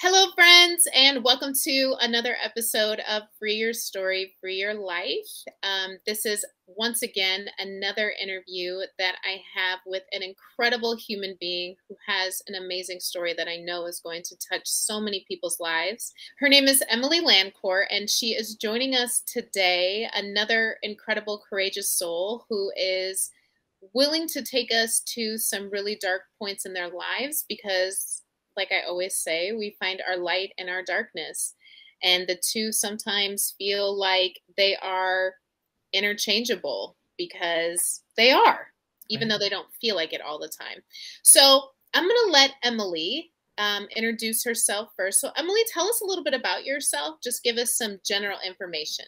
Hello, friends, and welcome to another episode of Free Your Story, Free Your Life. This is once again another interview that I have with an incredible human being who has an amazing story that I know is going to touch so many people's lives. Her name is Emilie Lancour, and she is joining us today, another incredible, courageous soul who is willing to take us to some really dark points in their lives because, like I always say, we find our light in our darkness. And the two sometimes feel like they are interchangeable because they are, even though they don't feel like it all the time. So I'm going to let Emilie introduce herself first. So, Emilie, tell us a little bit about yourself. Just give us some general information.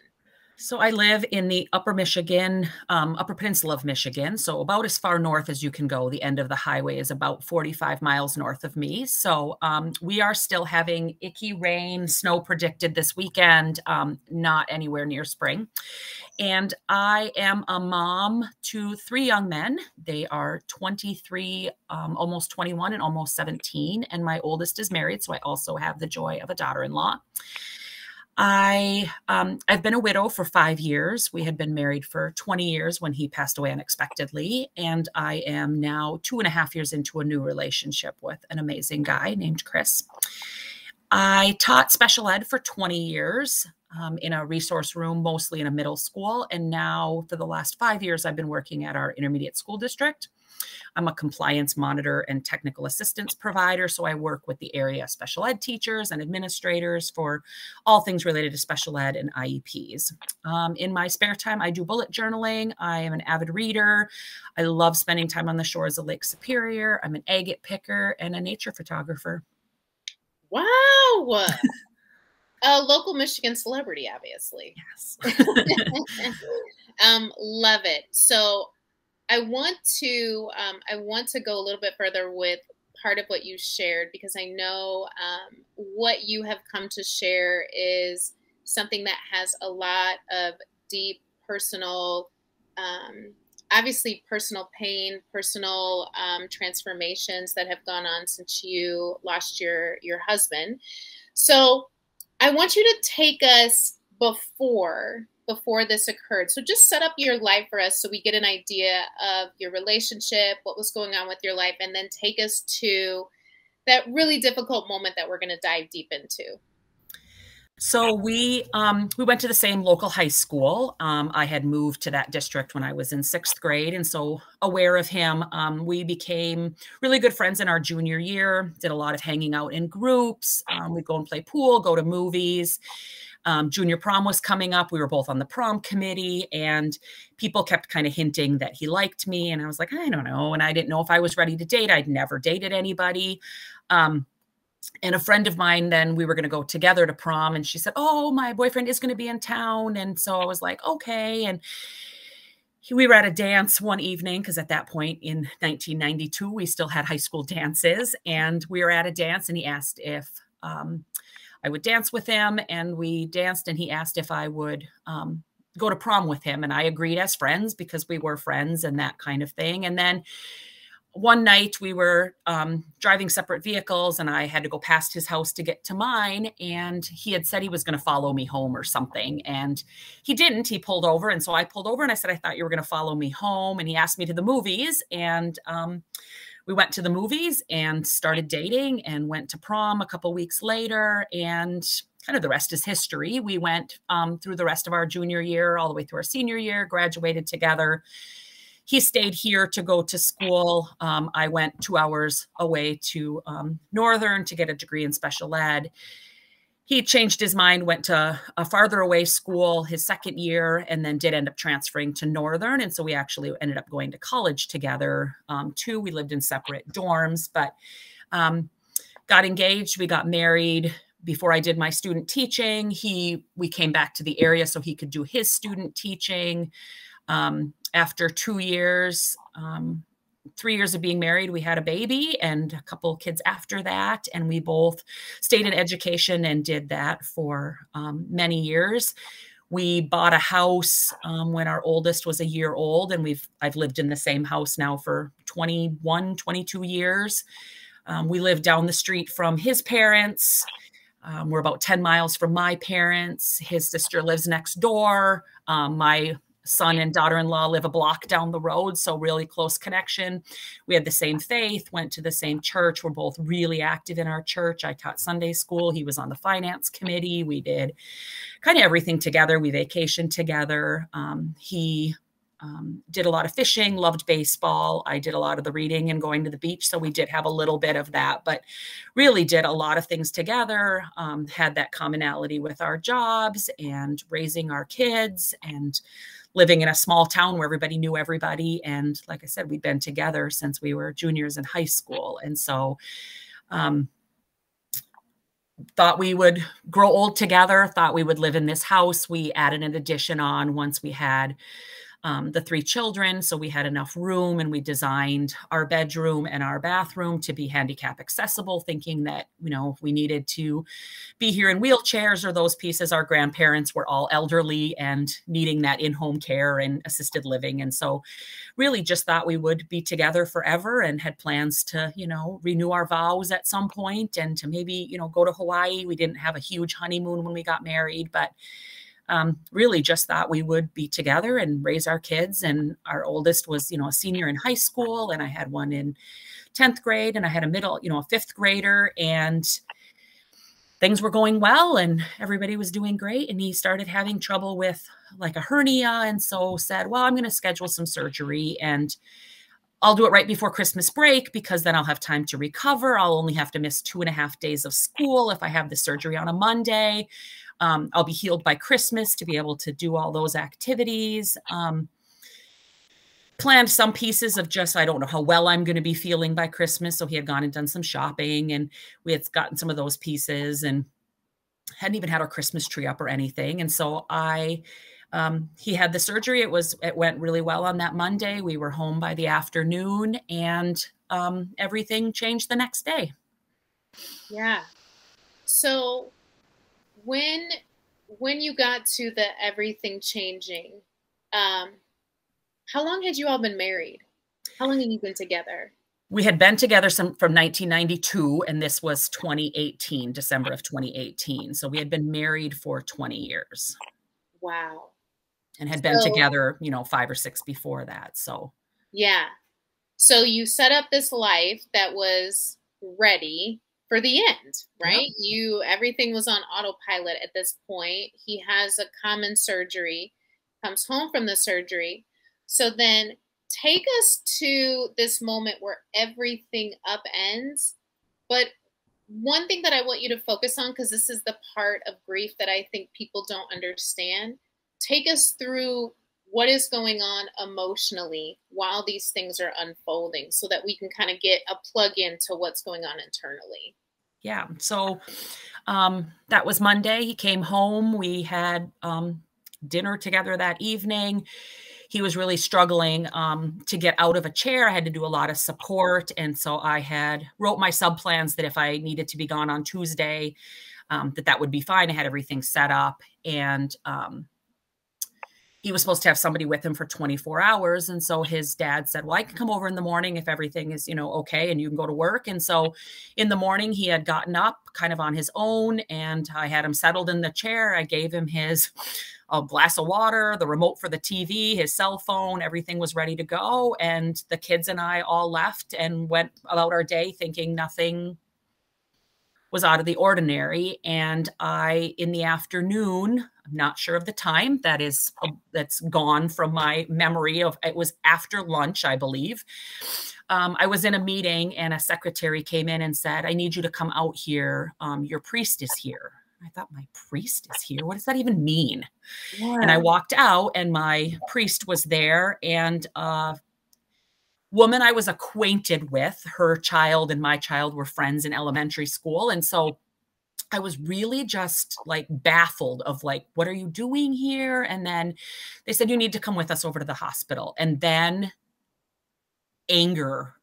So I live in the upper Michigan, upper peninsula of Michigan. So about as far north as you can go. The end of the highway is about 45 miles north of me. So we are still having icky rain, snow predicted this weekend, not anywhere near spring. And I am a mom to three young men. They are 23, almost 21 and almost 17. And my oldest is married. So I also have the joy of a daughter-in-law. I've been a widow for 5 years. We had been married for 20 years when he passed away unexpectedly. And I am now 2.5 years into a new relationship with an amazing guy named Chris. I taught special ed for 20 years in a resource room, mostly in a middle school. And now for the last 5 years, I've been working at our intermediate school district. I'm a compliance monitor and technical assistance provider. So I work with the area special ed teachers and administrators for all things related to special ed and IEPs. In my spare time, I do bullet journaling. I am an avid reader. I love spending time on the shores of Lake Superior. I'm an agate picker and a nature photographer. Wow. A local Michigan celebrity, obviously. Yes. Love it. So I want to go a little bit further with part of what you shared, because I know what you have come to share is something that has a lot of deep personal, obviously personal pain, personal transformations that have gone on since you lost your husband. So I want you to take us before this occurred. So just set up your life for us so we get an idea of your relationship, what was going on with your life, and then take us to that really difficult moment that we're going to dive deep into. So we went to the same local high school. I had moved to that district when I was in 6th grade. And so aware of him, we became really good friends in our junior year, did a lot of hanging out in groups. We'd go and play pool, go to movies. Junior prom was coming up. We were both on the prom committee, and people kept kind of hinting that he liked me. And I was like, I don't know. And I didn't know if I was ready to date. I'd never dated anybody. And a friend of mine, then we were going to go together to prom. And she said, oh, my boyfriend is going to be in town. And so I was like, okay. And we were at a dance one evening, because at that point in 1992, we still had high school dances. And we were at a dance, and he asked if I would dance with him, and we danced, and he asked if I would go to prom with him. And I agreed as friends, because we were friends and that kind of thing. And then one night we were driving separate vehicles, and I had to go past his house to get to mine. And he had said he was going to follow me home or something. And he didn't. He pulled over. And so I pulled over, and I said, I thought you were going to follow me home. And he asked me to the movies. And we went to the movies and started dating and went to prom a couple weeks later. And kind of the rest is history. We went through the rest of our junior year, all the way through our senior year, graduated together. He stayed here to go to school. I went 2 hours away to Northern to get a degree in special ed. He changed his mind, went to a farther away school his second year, and then did end up transferring to Northern. And so we actually ended up going to college together too. We lived in separate dorms, but got engaged. We got married before I did my student teaching. We came back to the area so he could do his student teaching. After 2 years, 3 years of being married, we had a baby and a couple of kids after that. And we both stayed in education and did that for many years. We bought a house when our oldest was a year old, and I've lived in the same house now for 21, 22 years. We lived down the street from his parents. We're about 10 miles from my parents. His sister lives next door. My son and daughter-in-law live a block down the road, so really close connection. We had the same faith, went to the same church. We're both really active in our church. I taught Sunday school. He was on the finance committee. We did kind of everything together. We vacationed together. He did a lot of fishing, loved baseball. I did a lot of the reading and going to the beach. So we did have a little bit of that, but really did a lot of things together, had that commonality with our jobs and raising our kids and living in a small town where everybody knew everybody. And like I said, we'd been together since we were juniors in high school. And so thought we would grow old together, thought we would live in this house. We added an addition on once we had the 3 children. So we had enough room, and we designed our bedroom and our bathroom to be handicap accessible, thinking that, you know, if we needed to be here in wheelchairs or those pieces, our grandparents were all elderly and needing that in-home care and assisted living. And so really just thought we would be together forever, and had plans to, you know, renew our vows at some point and to maybe, you know, go to Hawaii. We didn't have a huge honeymoon when we got married, but really just thought we would be together and raise our kids. And our oldest was, you know, a senior in high school, and I had one in 10th grade, and I had a middle, you know, a 5th grader, and things were going well and everybody was doing great. And he started having trouble with like a hernia. And so said, well, I'm going to schedule some surgery, and I'll do it right before Christmas break, because then I'll have time to recover. I'll only have to miss 2.5 days of school if I have the surgery on a Monday. I'll be healed by Christmas to be able to do all those activities. Planned some pieces of just, I don't know how well I'm going to be feeling by Christmas. So he had gone and done some shopping, and we had gotten some of those pieces, and hadn't even had our Christmas tree up or anything. And so he had the surgery. It went really well on that Monday. We were home by the afternoon, and everything changed the next day. Yeah. So when you got to the everything changing, how long had you all been married? How long had you been together? We had been together from 1992, and this was 2018, December of 2018. So we had been married for 20 years. Wow. And had been together, you know, 5 or 6 before that. So yeah. So you set up this life that was ready for the end, right? Yep. Everything was on autopilot at this point. He has a common surgery, comes home from the surgery. So then take us to this moment where everything upends. But one thing that I want you to focus on, because this is the part of grief that I think people don't understand, take us through what is going on emotionally while these things are unfolding, so that we can kind of get a plug into what's going on internally. Yeah. So that was Monday. He came home. We had dinner together that evening. He was really struggling to get out of a chair. I had to do a lot of support. And so I wrote my sub plans that if I needed to be gone on Tuesday, that would be fine. I had everything set up. And he was supposed to have somebody with him for 24 hours. And so his dad said, well, I can come over in the morning if everything is, you know, okay, and you can go to work. And so in the morning he had gotten up kind of on his own, and I had him settled in the chair. I gave him a glass of water, the remote for the TV, his cell phone, everything was ready to go. And the kids and I all left and went about our day thinking nothing was out of the ordinary. And in the afternoon, I'm not sure of the time, that's gone from my memory of, it was after lunch, I believe. I was in a meeting, and a secretary came in and said, I need you to come out here. Your priest is here. I thought, my priest is here? What does that even mean? Yeah. And I walked out, and my priest was there, and woman I was acquainted with, her child and my child were friends in elementary school. And so I was really just like baffled of like, what are you doing here? And then they said, you need to come with us over to the hospital. And then anger,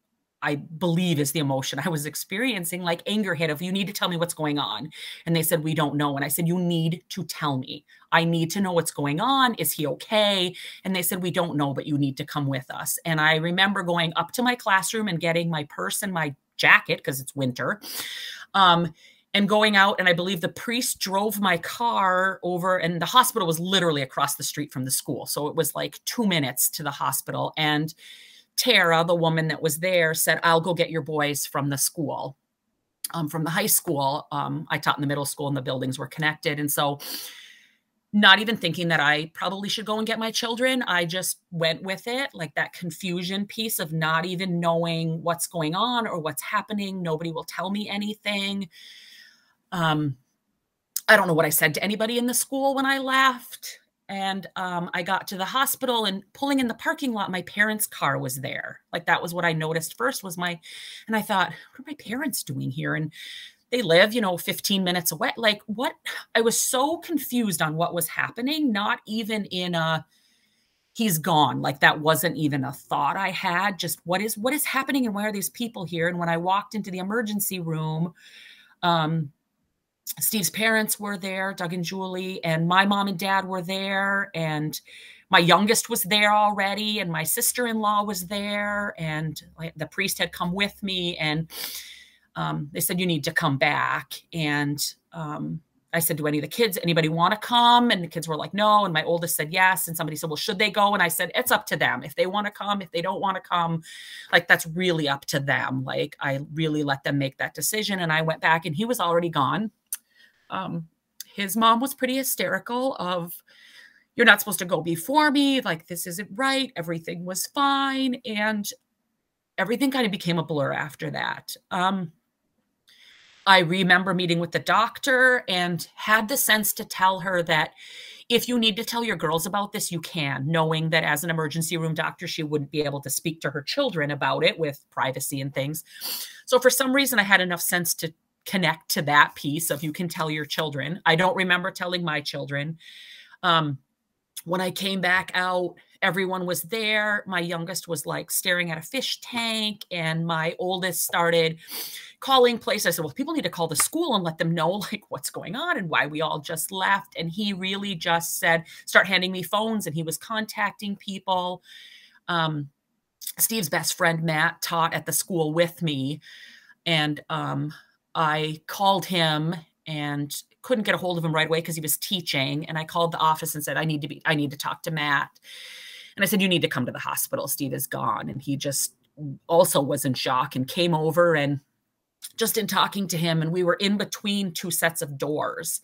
I believe, is the emotion I was experiencing. Like anger hit of, you need to tell me what's going on. And they said, we don't know. And I said, you need to tell me. I need to know what's going on. Is he okay? And they said, we don't know, but you need to come with us. And I remember going up to my classroom and getting my purse and my jacket, because it's winter, and going out, and I believe the priest drove my car over, and the hospital was literally across the street from the school. So it was like 2 minutes to the hospital. And Tara, the woman that was there, said, I'll go get your boys from the school, from the high school. I taught in the middle school and the buildings were connected. And so not even thinking that I probably should go and get my children, I just went with it, like that confusion piece of not even knowing what's going on or what's happening. Nobody will tell me anything. I don't know what I said to anybody in the school when I left. And I got to the hospital, and pulling in the parking lot, my parents' car was there. Like, that was what I noticed first was and I thought, what are my parents doing here? And they live, 15 minutes away. Like, what? I was so confused on what was happening, not even in he's gone. Like, that wasn't even a thought I had. Just what is happening, and why are these people here? And when I walked into the emergency room, Steve's parents were there, Doug and Julie, and my mom and dad were there, and my youngest was there already, and my sister-in-law was there, and the priest had come with me, and they said, you need to come back. And I said, do any of the kids, anybody want to come? And the kids were like, no. And my oldest said yes. And somebody said, well, should they go? And I said, it's up to them. If they want to come, if they don't want to come, like, that's really up to them. Like, I really let them make that decision. And I went back, and he was already gone. His mom was pretty hysterical of, you're not supposed to go before me. Like, this isn't right. Everything was fine. And everything kind of became a blur after that. I remember meeting with the doctor and had the sense to tell her that if you need to tell your girls about this, you can, knowing that as an emergency room doctor, she wouldn't be able to speak to her children about it with privacy and things. So for some reason, I had enough sense to connect to that piece of, you can tell your children. I don't remember telling my children. When I came back out, everyone was there. My youngest was like staring at a fish tank, and my oldest started calling places. I said, well, people need to call the school and let them know, like, what's going on and why we all just left. And he really just said, start handing me phones, and he was contacting people. Steve's best friend, Matt, taught at the school with me, and I called him and couldn't get a hold of him right away because he was teaching. And I called the office and said, I need to talk to Matt. And I said, you need to come to the hospital. Steve is gone. And he just also was in shock and came over, and just in talking to him, and we were in between two sets of doors.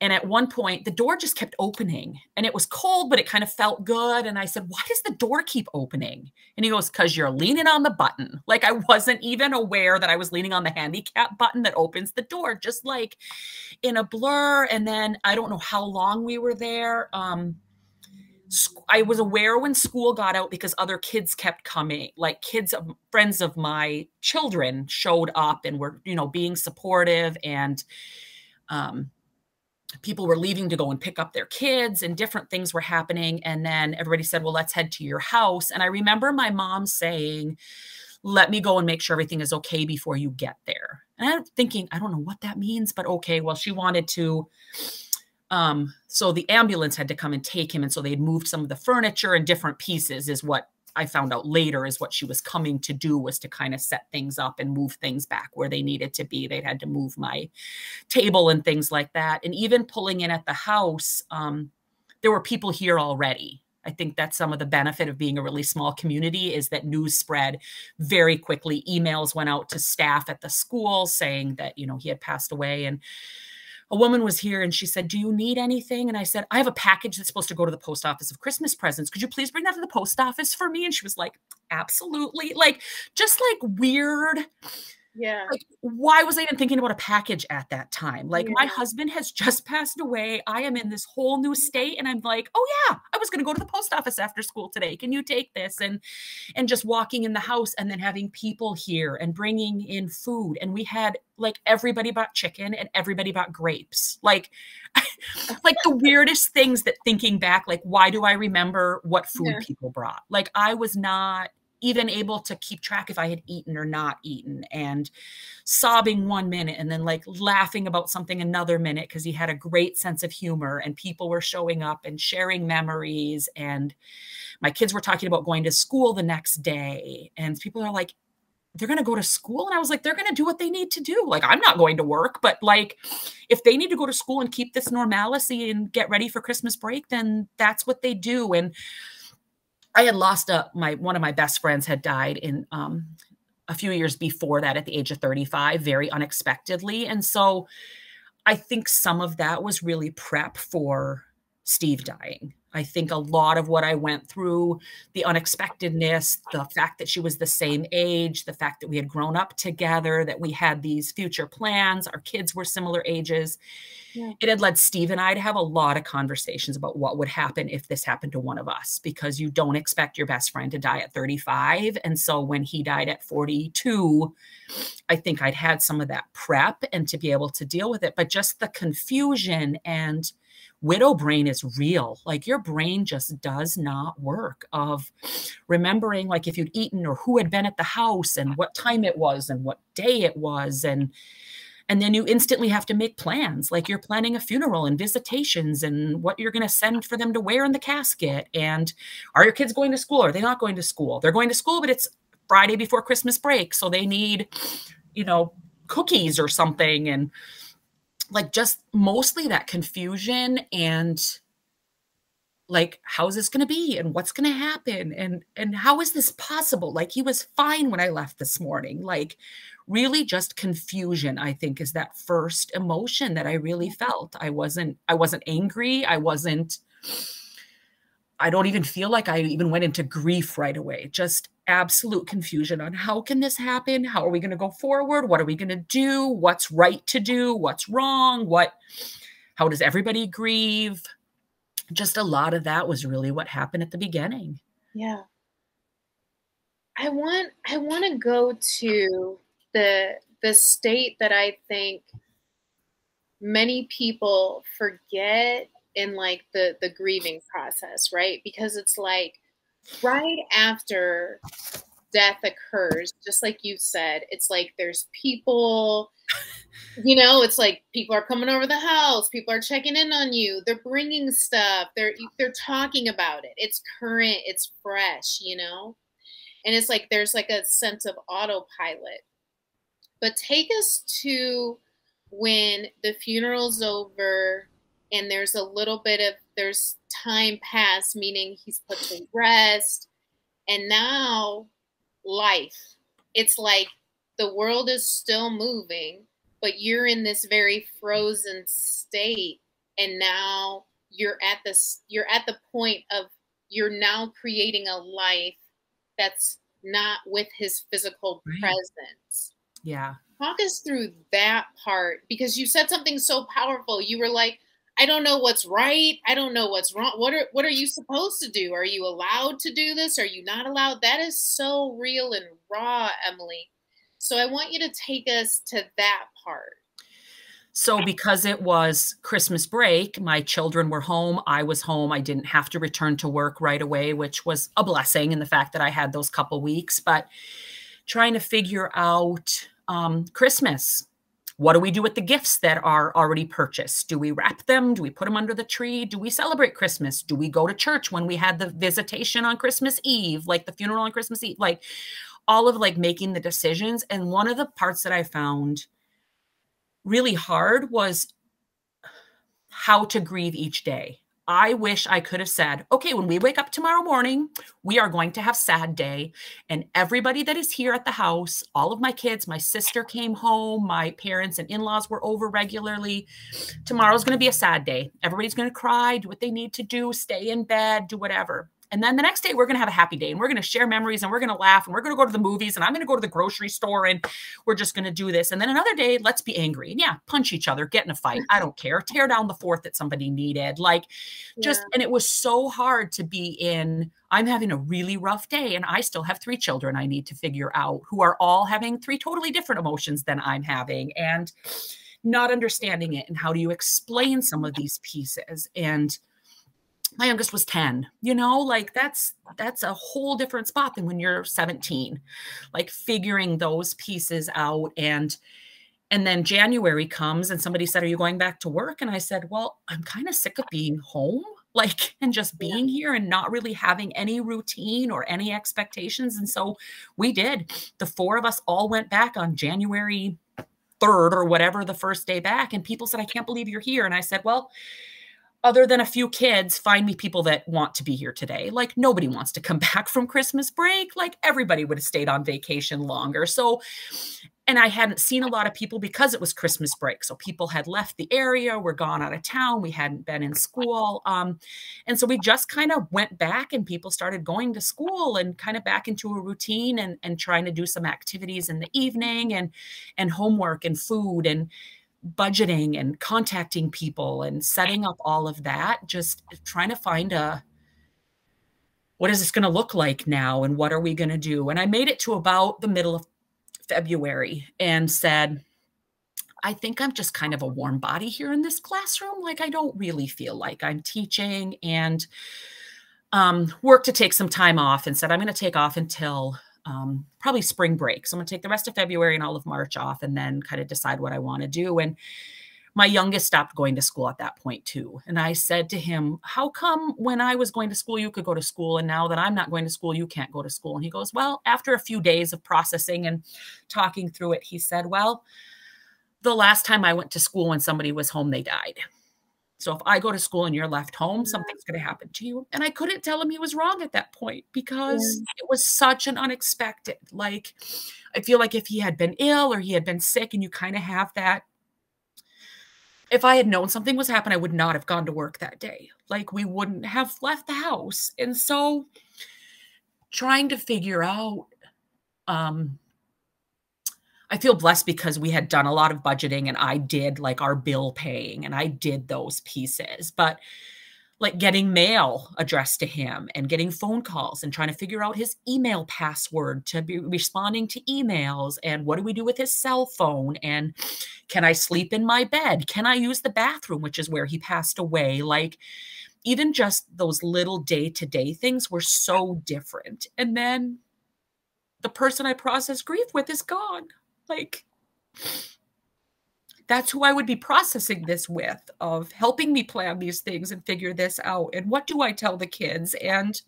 And at one point, the door just kept opening, and it was cold, but it kind of felt good. And I said, why does the door keep opening? And he goes, because you're leaning on the button. Like, I wasn't even aware that I was leaning on the handicap button that opens the door, just like in a blur. And then I don't know how long we were there. I was aware when school got out because other kids kept coming, like friends of my children showed up and were, being supportive, and people were leaving to go and pick up their kids, and different things were happening. And then everybody said, well, let's head to your house. And I remember my mom saying, let me go and make sure everything is okay before you get there. And I'm thinking, I don't know what that means, but okay, well, she wanted to. So the ambulance had to come and take him. And so they had moved some of the furniture and different pieces, is what I found out later is what she was coming to do, was to kind of set things up and move things back where they needed to be. They'd had to move my table and things like that. And even pulling in at the house, there were people here already. I think that's some of the benefit of being a really small community, is that news spread very quickly. Emails went out to staff at the school saying that, he had passed away. And a woman was here, and she said, do you need anything? And I said, I have a package that's supposed to go to the post office of Christmas presents. Could you please bring that to the post office for me? And she was like, absolutely. Like, just like weird. Yeah. Like, why was I even thinking about a package at that time? Like, Yeah. my husband has just passed away. I am in this whole new state. And I'm like, oh yeah, I was going to go to the post office after school today. Can you take this? And just walking in the house, and then having people here and bringing in food. And we had, like, everybody bought chicken and everybody bought grapes. Like, like the weirdest things that, thinking back, like, why do I remember what food people brought? Like, I was not even able to keep track if I had eaten or not eaten, and sobbing one minute and then like laughing about something another minute, because he had a great sense of humor, and people were showing up and sharing memories. And my kids were talking about going to school the next day, and people are like, they're going to go to school. And I was like, they're going to do what they need to do. Like, I'm not going to work, but like, if they need to go to school and keep this normalcy and get ready for Christmas break, then that's what they do. And I had lost one of my best friends had died in a few years before that at the age of 35, very unexpectedly. And so I think some of that was really prep for Steve dying. I think a lot of what I went through, the unexpectedness, the fact that she was the same age, the fact that we had grown up together, that we had these future plans, our kids were similar ages. Yeah. It had led Steve and I to have a lot of conversations about what would happen if this happened to one of us, because you don't expect your best friend to die at 35. And so when he died at 42, I think I'd had some of that prep and to be able to deal with it. But just the confusion and widow brain is real. Like, your brain just does not work of remembering, like, if you'd eaten or who had been at the house and what time it was and what day it was. And then you instantly have to make plans. Like, you're planning a funeral and visitations and what you're going to send for them to wear in the casket. And are your kids going to school? Or are they not going to school? They're going to school, but it's Friday before Christmas break. So they need, cookies or something. And like, just mostly that confusion and like, how's this going to be and what's going to happen? And how is this possible? Like, he was fine when I left this morning. Like, really just confusion, I think, is that first emotion that I really felt. I wasn't angry. I don't even feel like I even went into grief right away. Just absolute confusion on how can this happen? How are we going to go forward? What are we going to do? What's right to do? What's wrong? How does everybody grieve? Just a lot of that was really what happened at the beginning. Yeah. I want to go to the state that I think many people forget in like the grieving process, right? Because it's like right after death occurs, just like you said, it's like there's people, it's like people are coming over the house, people are checking in on you, they're bringing stuff, they're talking about it, it's current, it's fresh, and it's like there's like a sense of autopilot. But take us to when the funeral's over and there's there's time passed, meaning he's put to rest, and now life. It's like the world is still moving, but you're in this very frozen state, and now you're at the point of you're now creating a life that's not with his physical presence. Yeah. Talk us through that part, because you said something so powerful. You were like, I don't know what's right. I don't know what's wrong. What are you supposed to do? Are you allowed to do this? Are you not allowed? That is so real and raw, Emilie. So I want you to take us to that part. So because it was Christmas break, my children were home. I was home. I didn't have to return to work right away, which was a blessing in the fact that I had those couple weeks. But trying to figure out Christmas. What do we do with the gifts that are already purchased? Do we wrap them? Do we put them under the tree? Do we celebrate Christmas? Do we go to church when we had the visitation on Christmas Eve, like the funeral on Christmas Eve? Like, all of like making the decisions. And one of the parts that I found really hard was how to grieve each day. I wish I could have said, okay, when we wake up tomorrow morning, we are going to have sad day. And everybody that is here at the house, all of my kids, my sister came home, my parents and in-laws were over regularly. Tomorrow's going to be a sad day. Everybody's going to cry, do what they need to do, stay in bed, do whatever. And then the next day, we're going to have a happy day and we're going to share memories and we're going to laugh and we're going to go to the movies and I'm going to go to the grocery store and we're just going to do this. And then another day, let's be angry and punch each other, get in a fight. I don't care. Tear down the fort that somebody needed. And it was so hard to be in, I'm having a really rough day and I still have 3 children I need to figure out who are all having 3 totally different emotions than I'm having and not understanding it. And how do you explain some of these pieces? And my youngest was 10, that's a whole different spot than when you're 17, like figuring those pieces out. And then January comes and somebody said, are you going back to work? And I said, well, I'm kind of sick of being home. like, and just Yeah. being here and not really having any routine or any expectations. And so we did. The four of us all went back on January 3rd or whatever, the first day back. And people said, I can't believe you're here. And I said, well, other than a few kids, find me people that want to be here today. Like, nobody wants to come back from Christmas break. Like, everybody would have stayed on vacation longer. So, and I hadn't seen a lot of people because it was Christmas break. So people had left the area, were gone out of town. We hadn't been in school. And so we just kind of went back and people started going to school and kind of back into a routine and trying to do some activities in the evening and homework and food and budgeting and contacting people and setting up all of that, just trying to find what is this going to look like now and what are we going to do? And I made it to about the middle of February and said, I think I'm just kind of a warm body here in this classroom. Like, I don't really feel like I'm teaching, and worked to take some time off and said, I'm going to take off until probably spring break. So I'm going to take the rest of February and all of March off and then kind of decide what I want to do. And my youngest stopped going to school at that point too. And I said to him, how come when I was going to school, you could go to school, and now that I'm not going to school, you can't go to school? And he goes, well, after a few days of processing and talking through it, he said, well, the last time I went to school when somebody was home, they died. So if I go to school and you're left home, something's going to happen to you. And I couldn't tell him he was wrong at that point because it was such an unexpected, like, I feel like if he had been ill or he had been sick, and you kind of have that, if I had known something was happening, I would not have gone to work that day. Like, we wouldn't have left the house. And so trying to figure out, I feel blessed because we had done a lot of budgeting and I did like our bill paying and I did those pieces, but like getting mail addressed to him and getting phone calls and trying to figure out his email password to be responding to emails, and what do we do with his cell phone, and can I sleep in my bed? Can I use the bathroom, which is where he passed away? Like, even just those little day-to-day things were so different. And then the person I process grief with is gone. Like, that's who I would be processing this with, of helping me plan these things and figure this out. And what do I tell the kids? And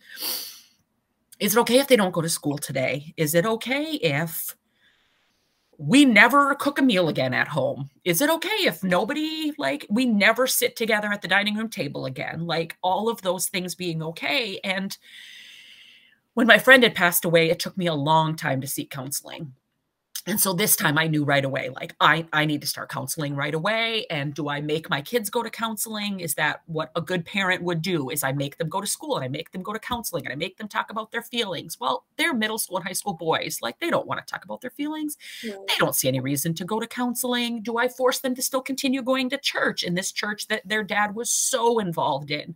is it okay if they don't go to school today? Is it okay if we never cook a meal again at home? Is it okay if nobody, like, we never sit together at the dining room table again? Like, all of those things being okay. And when my friend had passed away, it took me a long time to seek counseling. And so this time I knew right away, like, I need to start counseling right away. And do I make my kids go to counseling? Is that what a good parent would do? Is I make them go to school and I make them go to counseling and I make them talk about their feelings. Well, they're middle school and high school boys. Like, they don't want to talk about their feelings. They don't see any reason to go to counseling. Do I force them to still continue going to church, in this church that their dad was so involved in?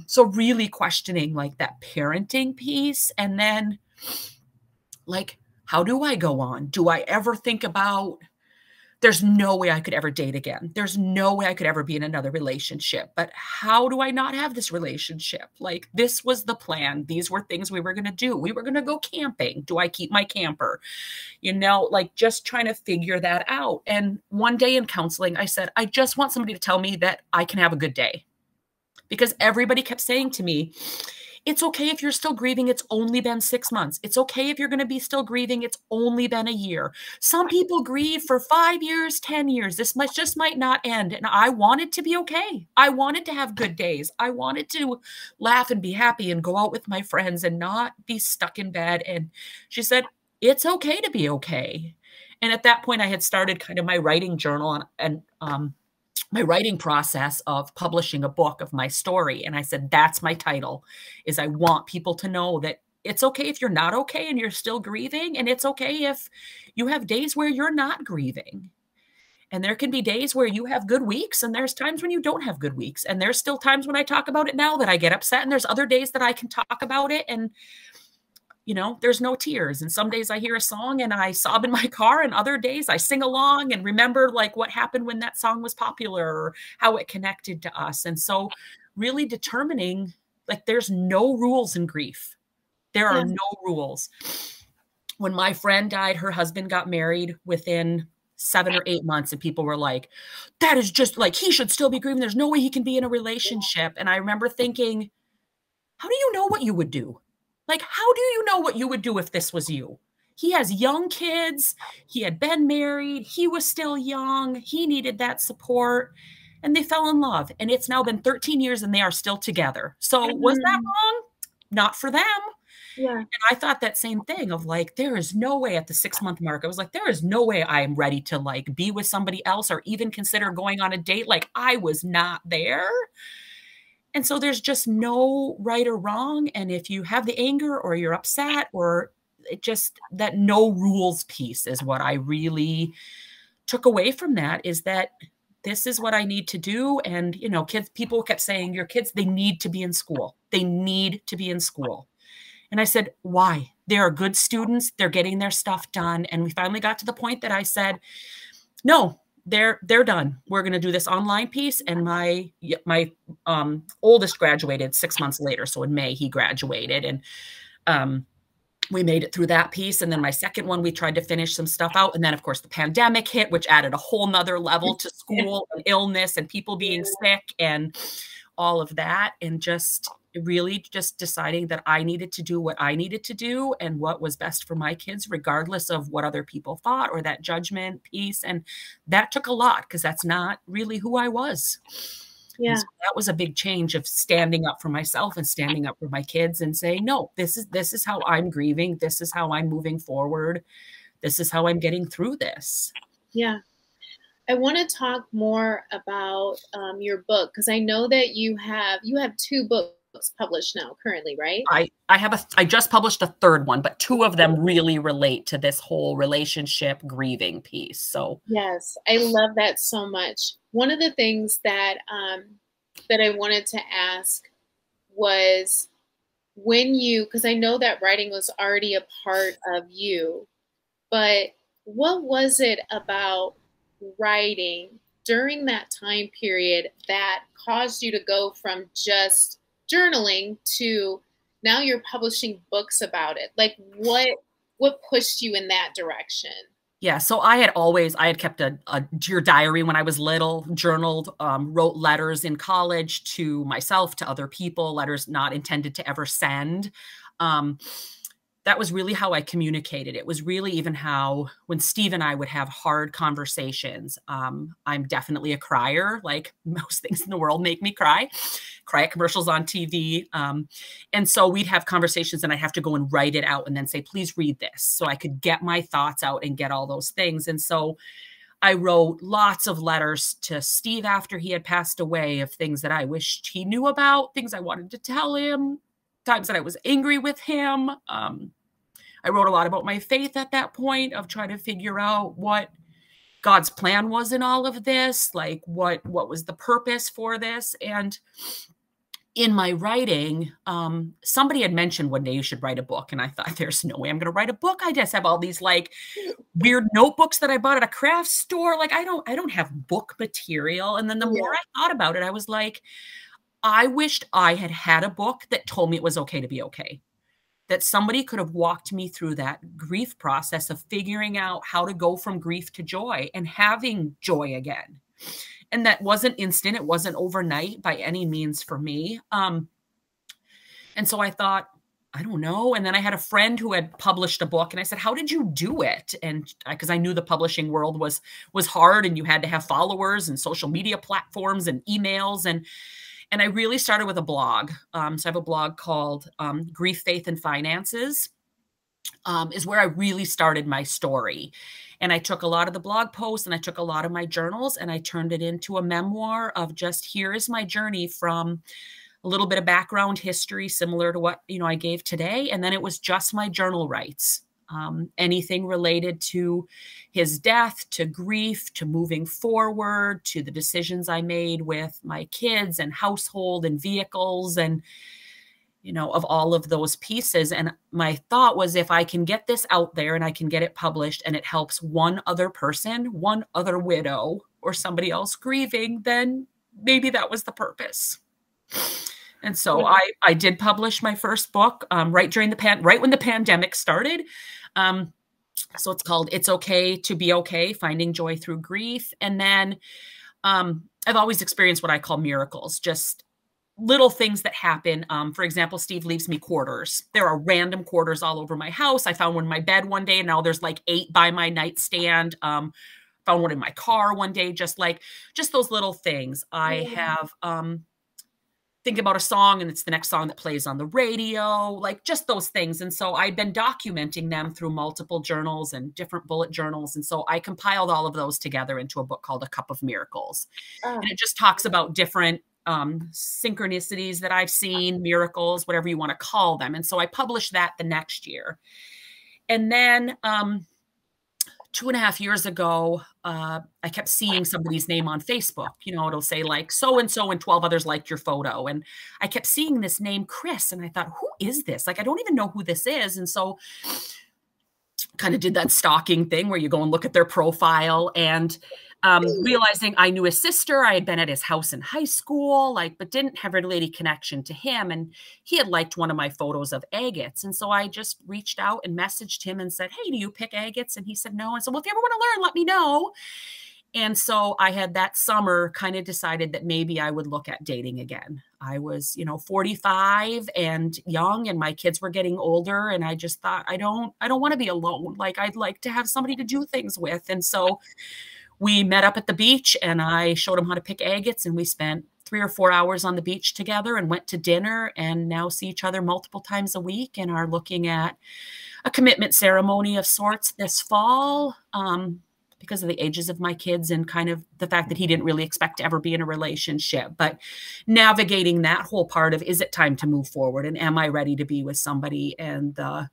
So really questioning like that parenting piece. And then, like, how do I go on? Do I ever think about, there's no way I could ever date again. There's no way I could ever be in another relationship. But how do I not have this relationship? Like, this was the plan. These were things we were going to do. We were going to go camping. Do I keep my camper? You know, like, just trying to figure that out. And one day in counseling, I said, I just want somebody to tell me that I can have a good day. Because everybody kept saying to me, it's okay if you're still grieving. It's only been 6 months. It's okay if you're going to be still grieving. It's only been a year. Some people grieve for 5 years, 10 years. This might not end. And I wanted to be okay. I wanted to have good days. I wanted to laugh and be happy and go out with my friends and not be stuck in bed. And she said, it's okay to be okay. And at that point, I had started kind of my writing journal and my writing process of publishing a book of my story. And I said, that's my title, is I want people to know that it's okay if you're not okay and you're still grieving. And it's okay if you have days where you're not grieving. And there can be days where you have good weeks, and there's times when you don't have good weeks. And there's still times when I talk about it now that I get upset. And there's other days that I can talk about it and, you know, there's no tears. And some days I hear a song and I sob in my car, and other days I sing along and remember like what happened when that song was popular or how it connected to us. And so really determining, like, there's no rules in grief. There are no rules. When my friend died, her husband got married within 7 or 8 months, and people were like, that is just like, he should still be grieving. There's no way he can be in a relationship. And I remember thinking, how do you know what you would do? Like, how do you know what you would do if this was you? He has young kids. He had been married. He was still young. He needed that support. And they fell in love. And it's now been 13 years and they are still together. So was that wrong? Not for them. Yeah. And I thought that same thing of like, there is no way at the 6-month mark. I was like, there is no way I am ready to like be with somebody else or even consider going on a date. Like, I was not there. And so there's just no right or wrong. And if you have the anger or you're upset, or it just, that no rules piece is what I really took away from that, is that this is what I need to do. And, you know, people kept saying, your kids, they need to be in school. They need to be in school. And I said, why? They are good students. They're getting their stuff done. And we finally got to the point that I said, no, they're done. We're going to do this online piece. And my oldest graduated 6 months later. So in May, he graduated, and we made it through that piece. And then my second one, we tried to finish some stuff out. And then of course the pandemic hit, which added a whole nother level to school and illness and people being sick and all of that. And just really just deciding that I needed to do what I needed to do and what was best for my kids, regardless of what other people thought or that judgment piece. And that took a lot, because that's not really who I was. Yeah. So that was a big change of standing up for myself and standing up for my kids and saying, no, this is how I'm grieving. This is how I'm moving forward. This is how I'm getting through this. Yeah. I want to talk more about your book, because I know that you have 2 books published now currently, right? I just published a third one, but 2 of them really relate to this whole relationship grieving piece. So yes, I love that so much. One of the things that I wanted to ask was, because I know that writing was already a part of you, but what was it about writing during that time period that caused you to go from just journaling to now you're publishing books about it? Like, what pushed you in that direction? Yeah, so I had kept a dear diary when I was little, journaled, wrote letters in college to myself, to other people, letters not intended to ever send. That was really how I communicated. It was really even how, when Steve and I would have hard conversations, I'm definitely a crier. Like, most things in the world make me cry at commercials on TV. And so we'd have conversations and I'd have to go and write it out and then say, please read this. So I could get my thoughts out and get all those things. And so I wrote lots of letters to Steve after he had passed away, of things that I wished he knew about, things I wanted to tell him, times that I was angry with him. I wrote a lot about my faith at that point, of trying to figure out what God's plan was in all of this, like what was the purpose for this. And in my writing, somebody had mentioned one day you should write a book. And I thought, there's no way I'm going to write a book. I just have all these like weird notebooks that I bought at a craft store. Like, I don't have book material. And then the more I thought about it, I was like, I wished I had had a book that told me it was okay to be okay. That somebody could have walked me through that grief process of figuring out how to go from grief to joy and having joy again. And that wasn't instant. It wasn't overnight by any means for me. And so I thought, I don't know. And then I had a friend who had published a book, and I said, how did you do it? And because I knew the publishing world was hard, and you had to have followers and social media platforms and emails. And I really started with a blog. So I have a blog called Grief, Faith, and Finances, is where I really started my story. And I took a lot of the blog posts and I took a lot of my journals and I turned it into a memoir of just, here is my journey from a little bit of background history, similar to what, I gave today. And then it was just my journal rights. Anything related to his death, to grief, to moving forward, to the decisions I made with my kids and household and vehicles and, of all of those pieces. And my thought was, if I can get this out there and I can get it published and it helps one other person, one other widow or somebody else grieving, then maybe that was the purpose. And so I did publish my first book right when the pandemic started. So it's called It's Okay to Be Okay, Finding Joy Through Grief. And then I've always experienced what I call miracles, just little things that happen. For example, Steve leaves me quarters. There are random quarters all over my house. I found one in my bed one day, and now there's like 8 by my nightstand. Found one in my car one day, just those little things. I have think about a song and it's the next song that plays on the radio, like just those things. And so I've been documenting them through multiple journals and different bullet journals. And so I compiled all of those together into a book called A Cup of Miracles. Oh. And it just talks about different synchronicities that I've seen, miracles, whatever you want to call them. And so I published that the next year. And then 2.5 years ago, I kept seeing somebody's name on Facebook. You know, it'll say like so-and-so and 12 others liked your photo. And I kept seeing this name, Chris. And I thought, who is this? Like, I don't even know who this is. And so kind of did that stalking thing where you go and look at their profile, and realizing I knew his sister. I had been at his house in high school, but didn't have really any connection to him. And he had liked one of my photos of agates. And so I just reached out and messaged him and said, hey, do you pick agates? And he said, no. And so, well, if you ever want to learn, let me know. And so I had that summer kind of decided that maybe I would look at dating again. I was, 45 and young, and my kids were getting older. And I just thought, I don't want to be alone. Like, I'd like to have somebody to do things with. And so we met up at the beach, and I showed him how to pick agates, and we spent 3 or 4 hours on the beach together and went to dinner, and now see each other multiple times a week and are looking at a commitment ceremony of sorts this fall. Because of the ages of my kids and kind of the fact that he didn't really expect to ever be in a relationship, but navigating that whole part of, is it time to move forward? And am I ready to be with somebody? And the,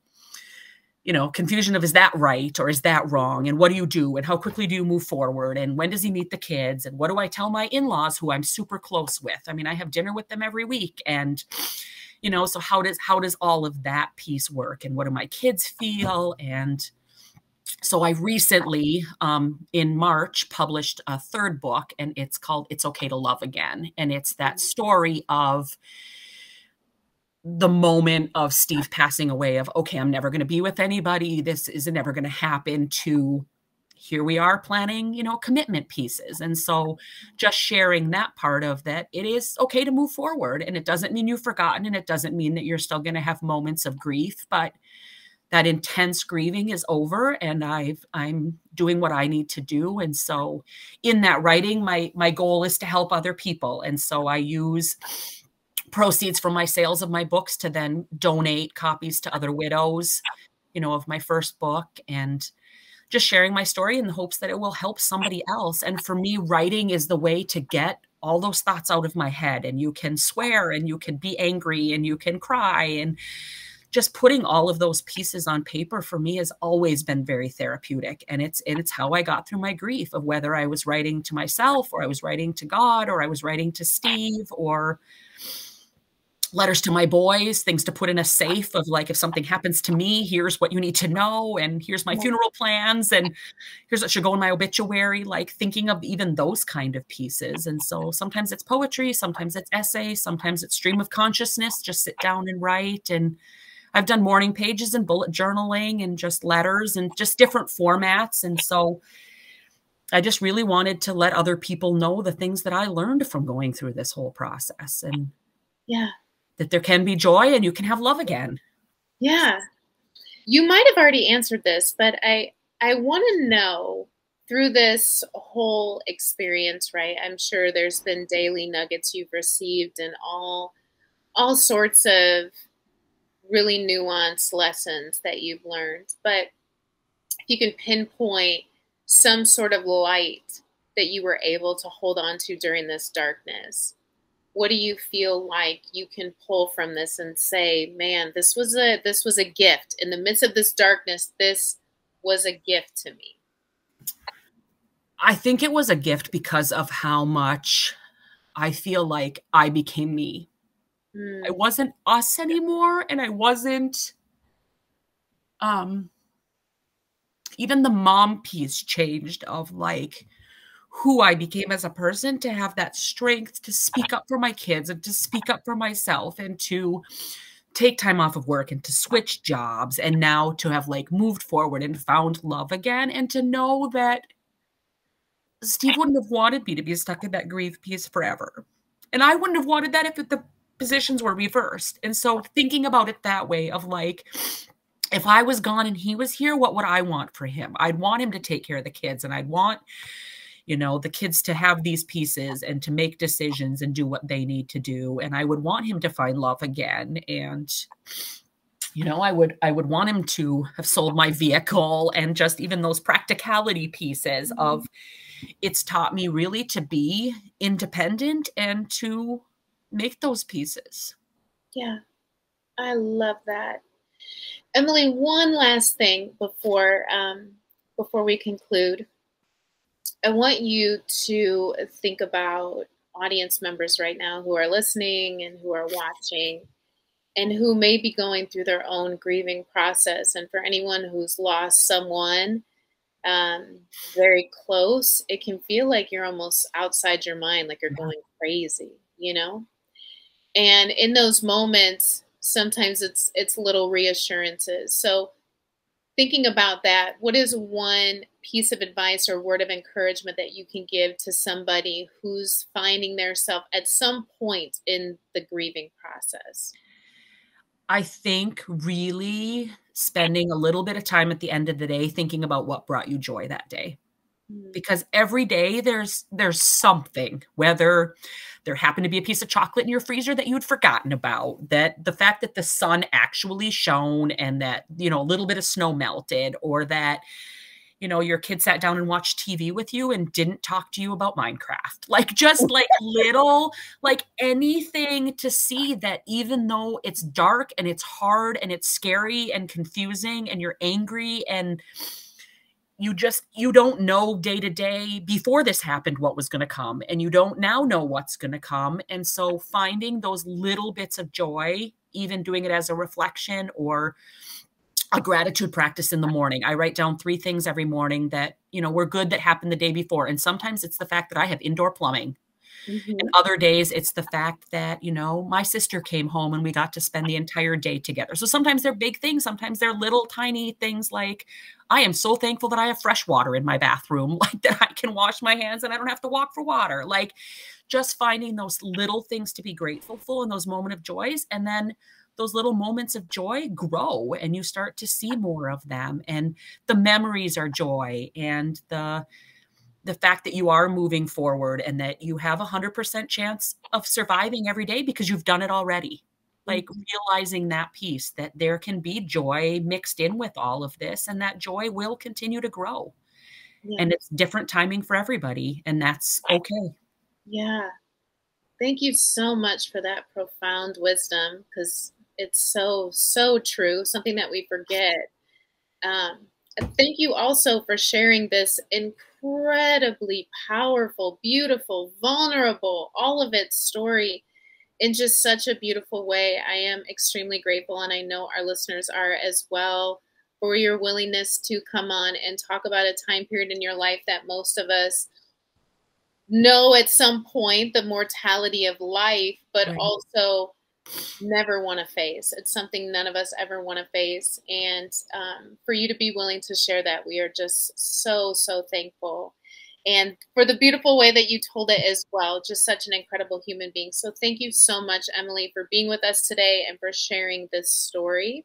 confusion of, is that right? Or is that wrong? And what do you do? And how quickly do you move forward? And when does he meet the kids? And what do I tell my in-laws, who I'm super close with? I mean, I have dinner with them every week. And, so how does all of that piece work? And what do my kids feel? And so I recently, in March, published a 3rd book, and it's called It's Okay to Love Again. And it's that story of the moment of Steve passing away, of, okay, I'm never going to be with anybody. This is never going to happen, to here we are planning, commitment pieces. And so just sharing that part of that, it is okay to move forward. And it doesn't mean you've forgotten, and it doesn't mean that you're still going to have moments of grief, but that intense grieving is over, and I'm doing what I need to do. And so in that writing, my goal is to help other people. And so I use proceeds from my sales of my books to then donate copies to other widows, of my first book, and just sharing my story in the hopes that it will help somebody else. And for me, writing is the way to get all those thoughts out of my head. And you can swear, and you can be angry, and you can cry, and just putting all of those pieces on paper for me has always been very therapeutic. And it's how I got through my grief, of whether I was writing to myself, or I was writing to God, or I was writing to Steve, or letters to my boys, things to put in a safe of, like, if something happens to me, here's what you need to know. And here's my funeral plans. And here's what should go in my obituary, like thinking of even those kind of pieces. And so sometimes it's poetry, sometimes it's essay, sometimes it's stream of consciousness, just sit down and write. And I've done morning pages and bullet journaling and just letters and just different formats. And so I just really wanted to let other people know the things that I learned from going through this whole process, and that there can be joy and you can have love again. Yeah. You might have already answered this, but I want to know, through this whole experience, right? I'm sure there's been daily nuggets you've received, and all sorts of really nuanced lessons that you've learned. But if you can pinpoint some sort of light that you were able to hold on to during this darkness, what do you feel like you can pull from this and say, man, this was a gift in the midst of this darkness? This was a gift to me. I think it was a gift because of how much I feel like I became me. I wasn't us anymore. And I wasn't, even the mom piece changed, of like who I became as a person, to have that strength to speak up for my kids and to speak up for myself, and to take time off of work and to switch jobs, and now to have like moved forward and found love again, and to know that Steve wouldn't have wanted me to be stuck in that grief piece forever. And I wouldn't have wanted that if the positions were reversed. And so thinking about it that way of like, if I was gone and he was here, what would I want for him? I'd want him to take care of the kids, and I'd want, you know, the kids to have these pieces and to make decisions and do what they need to do. And I would want him to find love again. And, you know, I would want him to have sold my vehicle, and just even those practicality pieces of, it's taught me really to be independent and to make those pieces. Yeah, I love that. Emilie, one last thing before we conclude. I want you to think about audience members right now who are listening and who are watching and who may be going through their own grieving process. And for anyone who's lost someone very close, it can feel like you're almost outside your mind, like you're going crazy, you know? And in those moments, sometimes it's little reassurances. So thinking about that, what is one piece of advice or word of encouragement that you can give to somebody who's finding themselves at some point in the grieving process? I think really spending a little bit of time at the end of the day thinking about what brought you joy that day. Because every day there's something, whether there happened to be a piece of chocolate in your freezer that you'd forgotten about, that the fact that the sun actually shone, and that, you know, a little bit of snow melted, or that, you know, your kid sat down and watched TV with you and didn't talk to you about Minecraft. Like, just like little, like anything to see that even though it's dark and it's hard and it's scary and confusing and you're angry and you don't know day to day before this happened what was going to come, and you don't now know what's going to come. And so finding those little bits of joy, even doing it as a reflection or a gratitude practice in the morning. I write down 3 things every morning that, you know, were good that happened the day before. And sometimes it's the fact that I have indoor plumbing. And other days it's the fact that, you know, my sister came home and we got to spend the entire day together. So sometimes they're big things. Sometimes they're little tiny things like, I am so thankful that I have fresh water in my bathroom, like that I can wash my hands and I don't have to walk for water. Like, just finding those little things to be grateful for in those moments of joys. And then those little moments of joy grow and you start to see more of them. And the memories are joy, and the fact that you are moving forward and that you have 100% chance of surviving every day because you've done it already. Like realizing that piece, that there can be joy mixed in with all of this, and that joy will continue to grow. Yeah. And it's different timing for everybody, and that's okay. Yeah. Thank you so much for that profound wisdom, because it's so, so true, something that we forget. Thank you also for sharing this incredibly powerful, beautiful, vulnerable, all of it story in just such a beautiful way. I am extremely grateful, and I know our listeners are as well, for your willingness to come on and talk about a time period in your life that most of us know at some point, the mortality of life, but also never want to face. It's something none of us ever want to face. And for you to be willing to share that, we are just so, so thankful. And for the beautiful way that you told it as well, just such an incredible human being. So thank you so much, Emilie, for being with us today and for sharing this story.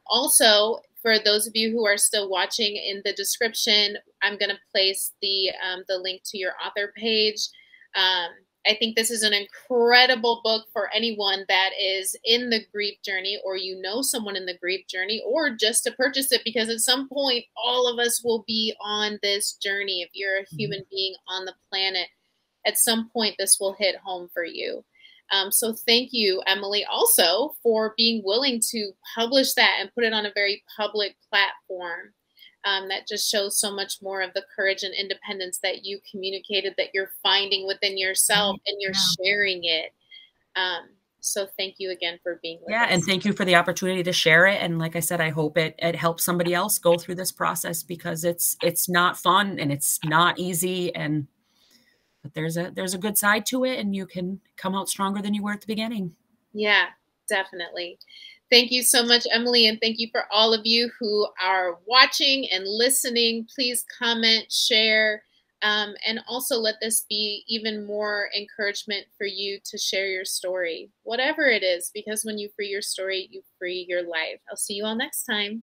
Also, for those of you who are still watching, in the description, I'm going to place the link to your author page. I think this is an incredible book for anyone that is in the grief journey, or you know someone in the grief journey, or just to purchase it, because at some point all of us will be on this journey. If you're a human being on the planet, at some point this will hit home for you. So thank you, Emilie, also for being willing to publish that and put it on a very public platform. That just shows so much more of the courage and independence that you communicated, that you're finding within yourself, and you're sharing it. So thank you again for being with us. And thank you for the opportunity to share it. And like I said, I hope it helps somebody else go through this process, because it's not fun and it's not easy, but there's a good side to it, and you can come out stronger than you were at the beginning. Yeah, Definitely. Thank you so much, Emily, and thank you for all of you who are watching and listening. Please comment, share, and also let this be even more encouragement for you to share your story, whatever it is, because when you free your story, you free your life. I'll see you all next time.